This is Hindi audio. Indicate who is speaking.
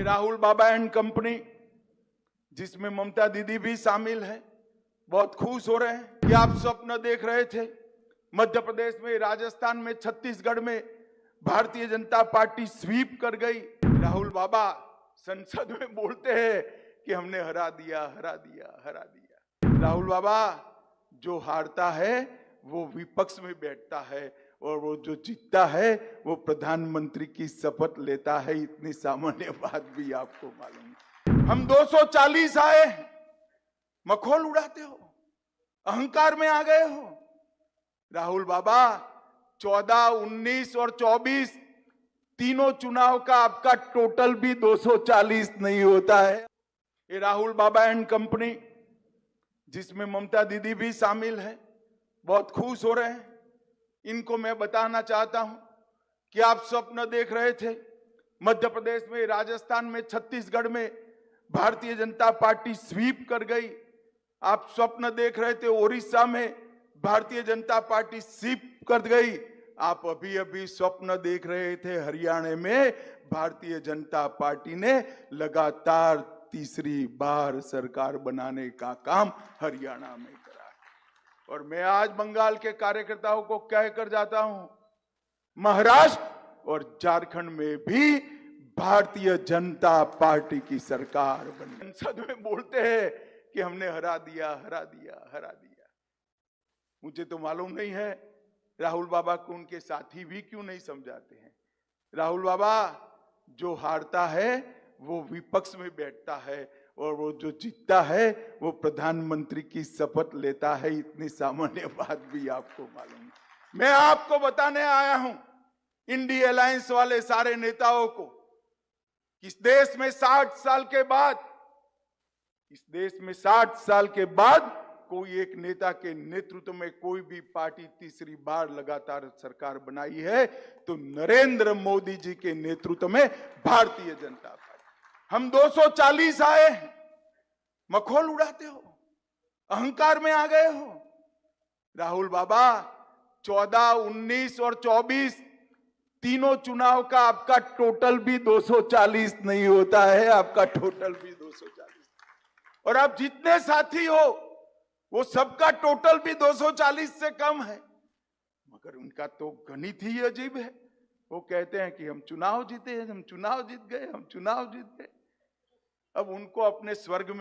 Speaker 1: ये राहुल बाबा एंड कंपनी, जिसमें ममता दीदी भी शामिल है, बहुत खुश हो रहे हैं कि आप स्वप्न देख रहे थे। मध्य प्रदेश में, राजस्थान में, छत्तीसगढ़ में भारतीय जनता पार्टी स्वीप कर गई। राहुल बाबा संसद में बोलते हैं कि हमने हरा दिया, हरा दिया, हरा दिया। राहुल बाबा जो हारता है वो विपक्ष में बैठता है और वो जो जीतता है वो प्रधानमंत्री की शपथ लेता है। इतनी सामान्य बात भी आपको मालूम है। हम 240 आए, मखौल उड़ाते हो, अहंकार में आ गए हो। राहुल बाबा 14, 19 और 24 तीनों चुनाव का आपका टोटल भी 240 नहीं होता है। ये राहुल बाबा एंड कंपनी, जिसमें ममता दीदी भी शामिल है, बहुत खुश हो रहे हैं। इनको मैं बताना चाहता हूं कि आप स्वप्न देख रहे थे। मध्य प्रदेश में, राजस्थान में, छत्तीसगढ़ में भारतीय जनता पार्टी स्वीप कर गई। आप स्वप्न देख रहे थे ओडिशा में भारतीय जनता पार्टी स्वीप कर गई। आप अभी अभी स्वप्न देख रहे थे हरियाणा में भारतीय जनता पार्टी ने लगातार तीसरी बार सरकार बनाने का काम हरियाणा में करा है। और मैं आज बंगाल के कार्यकर्ताओं को कहकर जाता हूं, महाराष्ट्र और झारखंड में भी भारतीय जनता पार्टी की सरकार बनी। संसद में बोलते हैं कि हमने हरा दिया, हरा दिया, हरा दिया। मुझे तो मालूम नहीं है राहुल बाबा को उनके साथी भी क्यों नहीं समझाते हैं। राहुल बाबा जो हारता है वो विपक्ष में बैठता है और वो जो जीतता है वो प्रधानमंत्री की शपथ लेता है। इतनी सामान्य बात भी आपको मालूम है। मैं आपको बताने आया हूं, इंडिया अलायंस वाले सारे नेताओं को, इस देश में 60 साल के बाद, इस देश में 60 साल के बाद कोई एक नेता के नेतृत्व में कोई भी पार्टी तीसरी बार लगातार सरकार बनाई है तो नरेंद्र मोदी जी के नेतृत्व में भारतीय जनता पार्टी। हम 240 आए, मखौल उड़ाते हो, अहंकार में आ गए हो। राहुल बाबा 14, 19 और 24 तीनों चुनाव का आपका टोटल भी 240 नहीं होता है। आपका टोटल भी 240 और आप जितने साथी हो वो सबका टोटल भी 240 से कम है। मगर उनका तो गणित ही अजीब है। वो कहते हैं कि हम चुनाव जीते, हम चुनाव जीत गए, हम चुनाव जीत गए। अब उनको अपने स्वर्ग में